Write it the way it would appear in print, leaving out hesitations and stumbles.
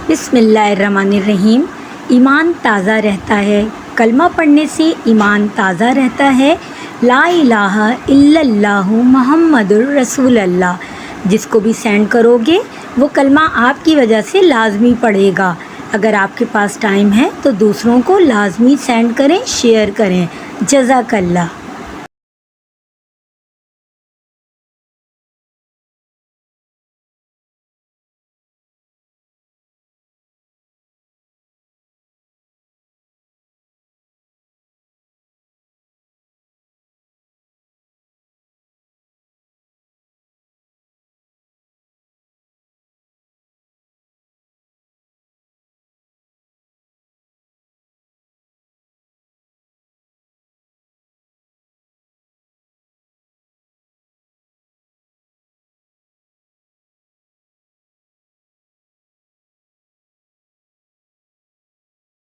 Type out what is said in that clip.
बिस्मिल्लाहिर्रहमानिर्रहीम। ईमान ताज़ा रहता है, कलमा पढ़ने से ईमान ताज़ा रहता है। ला इलाहा इल्लल्लाहु मुहम्मदुर रसूलुल्लाह जिसको भी सेंड करोगे वो कलमा आपकी वजह से लाजमी पढ़ेगा। अगर आपके पास टाइम है तो दूसरों को लाजमी सेंड करें, शेयर करें। जज़ाकल्लाह।